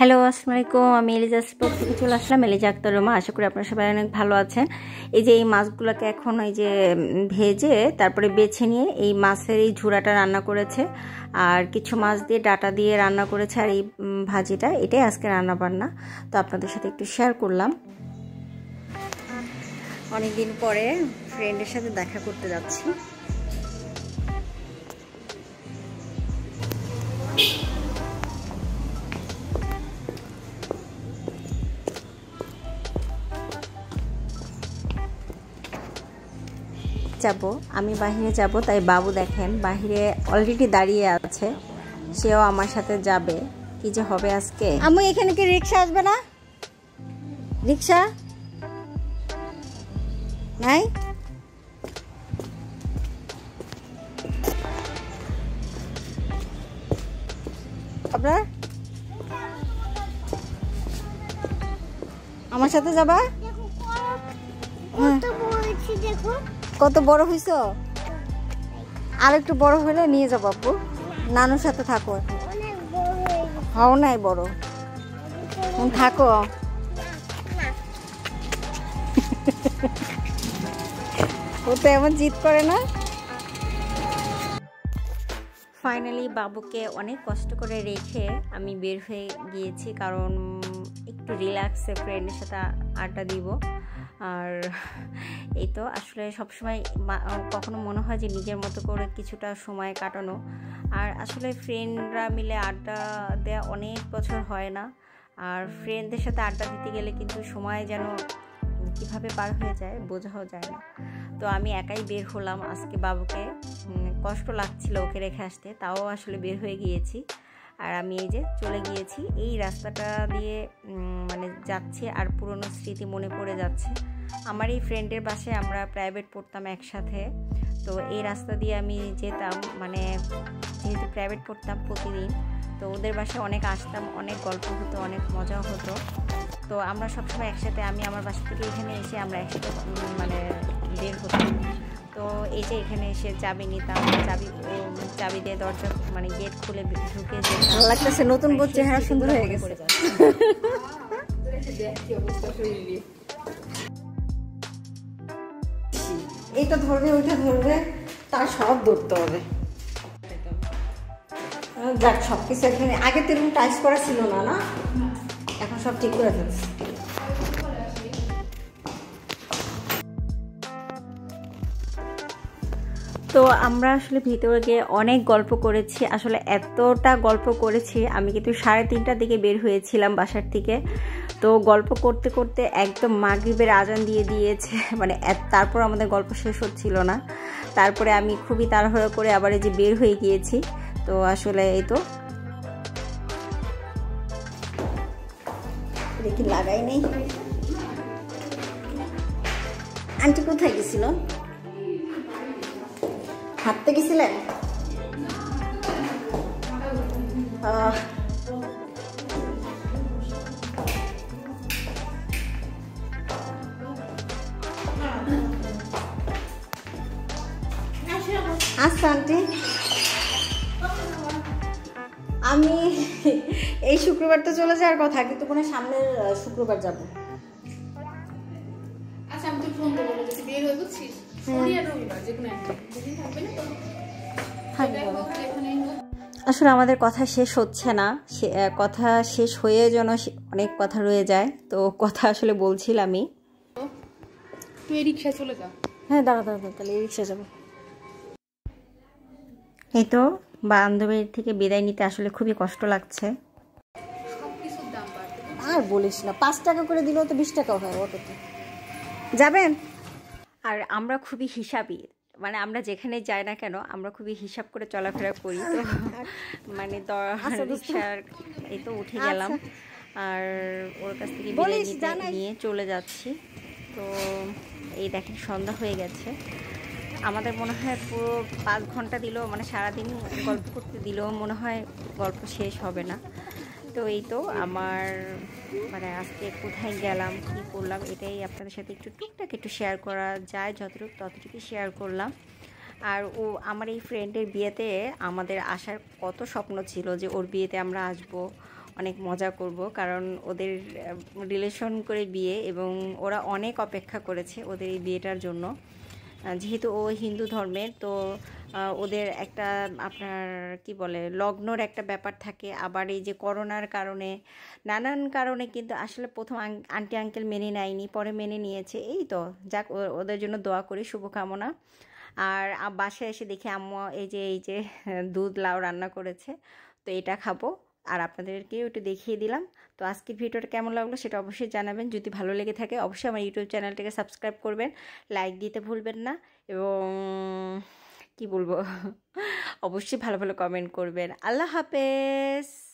Hello, আসসালামু আলাইকুম। আমি এলিজা স্পোক থেকে চলে আসলাম, এলিজা আক্তার রুমা। আশা করি আপনারা সবাই অনেক ভালো আছেন। এই যে এই মাছগুলোকে এখন এই যে ভেজে তারপরে বেছে নিয়ে এই মাছের এই ঝুড়াটা রান্না করেছে, আর কিছু মাছ দিয়ে ডাটা দিয়ে রান্না করেছে, আর এই ভাজিটা, এটাই আজকে রান্না বান্না। তো আপনাদের সাথে একটু শেয়ার করলাম। অনেকদিন পরে ফ্রেন্ডের সাথে দেখা করতে যাচ্ছি। যাব আমি বাহিরে যাব, তাই বাবু দেখেন বাহিরে অলরেডি দাঁড়িয়ে আছে, সেও আমার সাথে যাবে। কি যে হবে আজকে। আমি এখানে কি রিক্সা আসবে না? রিক্সা নাই? আপনার আমার সাথে যাবা? কত বড় হইছো? আর একটু বড় হলে নিয়ে যাবো আপু, নানুর সাথে থাকো। হও নাই বড়, থাকো। ও তো এমন জিদ করে না। ফাইনালি বাবুকে অনেক কষ্ট করে রেখে আমি বের হয়ে গিয়েছি, কারণ একটু রিল্যাক্সে ফ্রেন্ডের সাথে আড্ডা দিব। আর এই তো আসলে সবসময় কখনো মনে হয় যে নিজের মতো করে কিছুটা সময় কাটানো, আর আসলে ফ্রেন্ডরা মিলে আড্ডা দেওয়া অনেক বছর হয় না, আর ফ্রেন্ডদের সাথে আড্ডা দিতে গেলে কিন্তু সময় যেন কীভাবে পার হয়ে যায় বোঝাও যায় না। তো আমি একাই বের হলাম আজকে। বাবুকে কষ্ট লাগছিল ওকে রেখে আসতে, তাও আসলে বের হয়ে গিয়েছি। আর আমি এই যে চলে গিয়েছি এই রাস্তাটা দিয়ে, মানে যাচ্ছি, আর পুরনো স্মৃতি মনে পড়ে যাচ্ছে। আমার এই ফ্রেন্ডের বাসায় আমরা প্রাইভেট পড়তাম একসাথে, তো এই রাস্তা দিয়ে আমি যেতাম, মানে যেহেতু প্রাইভেট পড়তাম প্রতিদিন, তো ওদের বাসায় অনেক আসতাম, অনেক গল্প হতো, অনেক মজাও হতো। তো আমরা সবসময় একসাথে, আমি আমার বাসা থেকে এখানে এসে আমরা একসাথে মানে বের হতাম। তো এই যে এখানে এসে চাবি নিতাম, চাবি দিয়ে দরজা মানে গেট খুলে ঢুকে যেতাম। লাগতেছে নতুন বউ, চেহারা সুন্দর হয়ে গেছে। এইটা ধরবে, ওইটা ধরবে, তার সব ধরতে হবে। যাক, সব কিছু এখানে আগে তো এরকম টাইস করা ছিল না, না এখন সব ঠিক করে ফেলছে। তো আমরা আসলে ভিতরে গিয়ে অনেক গল্প করেছি, আসলে এতটা গল্প করেছি। আমি কিন্তু 3:30টার দিকে বের হয়েছিলাম বাসার থেকে। তো গল্প করতে করতে একদম মাগরিবের আজান দিয়ে দিয়েছে, মানে তারপর আমাদের গল্প শেষ হচ্ছিল না। তারপরে আমি খুবই তাড়াহুড়ো করে আবার এই যে বের হয়ে গিয়েছি। তো আসলে এই তো দেখি লাগাই নেই। আন্টি কোথায় গেছিল? হাঁটতে গেছিলেন? আচ্ছা আন্টি, আমি এই শুক্রবার তো চলে যাওয়ার কথা, কিন্তু কোনো সামনের শুক্রবার যাবো। আচ্ছা, আমি তো ফোন করবো যদি বের হয়ে বুঝছিস, শনি আর রবিবার যে কোনো একটা দিন থাকবে না তো। আসলে আমাদের কথা শেষ হচ্ছে না, কথা শেষ হয়ে যেন অনেক কথা রয়ে যায়। তো কথা আসলে বলছিলামই। তুই রিক্সায় চলে যা। হ্যাঁ, দাঁড়া, তাহলে রিক্সা যাবো। এই তো বান্ধবীর থেকে বিদায় নিতে আসলে খুবই কষ্ট লাগছে। সবকিছুর দাম বাড়ছে আর বলিস না, 5 টাকা করে দিলেও তো 20 টাকা হয় অটোতে। যাবেন? আর আমরা খুবই হিসাবি, মানে আমরা যেখানে যাই না কেন আমরা খুবই হিসাব করে চলাফেরা করি। তো মানে রিক্সার এই তো উঠে গেলাম, আর ওর কাছ থেকে বিদায় নিয়ে চলে যাচ্ছি। তো এই দেখেন সন্ধ্যা হয়ে গেছে। আমাদের মনে হয় পুরো 5 ঘন্টা দিলেও, মানে সারাদিন গল্প করতে দিলেও মনে হয় গল্প শেষ হবে না। তো এই তো আমার মানে আজকে কোথায় গেলাম, কী করলাম, এটাই আপনাদের সাথে একটু টুকটাক একটু শেয়ার করা যায়, যতটুকু ততটুকুই শেয়ার করলাম। আর আমার এই ফ্রেন্ডের বিয়েতে আমাদের আসার কত স্বপ্ন ছিল যে ওর বিয়েতে আমরা আসবো, অনেক মজা করব, কারণ ওদের রিলেশন করে বিয়ে এবং ওরা অনেক অপেক্ষা করেছে ওদের এই বিয়েটার জন্য। যেহেতু ও হিন্দু ধর্মের, তো ওদের একটা আপনার কি বলে লগ্নর একটা ব্যাপার থাকে। আবার এই যে করোনার কারণে, নানান কারণে কিন্তু আসলে প্রথম আন্টি আঙ্কেল মেনে নেয়নি, পরে মেনে নিয়েছে। এই তো যাক, ওদের জন্য দোয়া করি, শুভকামনা। আর বাসায় এসে দেখি আম্মু এই যে দুধ লাউ রান্না করেছে, তো এটা খাবো আর আপনাদেরকেও একটু দেখিয়ে দিলাম। তো আজকের ভিডিওটা কেমন লাগলো সেটা অবশ্যই জানাবেন। যদি ভালো লেগে থাকে অবশ্যই আমার ইউটিউব চ্যানেলটাকে সাবস্ক্রাইব করবেন, লাইক দিতে ভুলবেন না, এবং কি বলবো অবশ্যই ভালো ভালো কমেন্ট করবেন। আল্লাহ হাফেজ।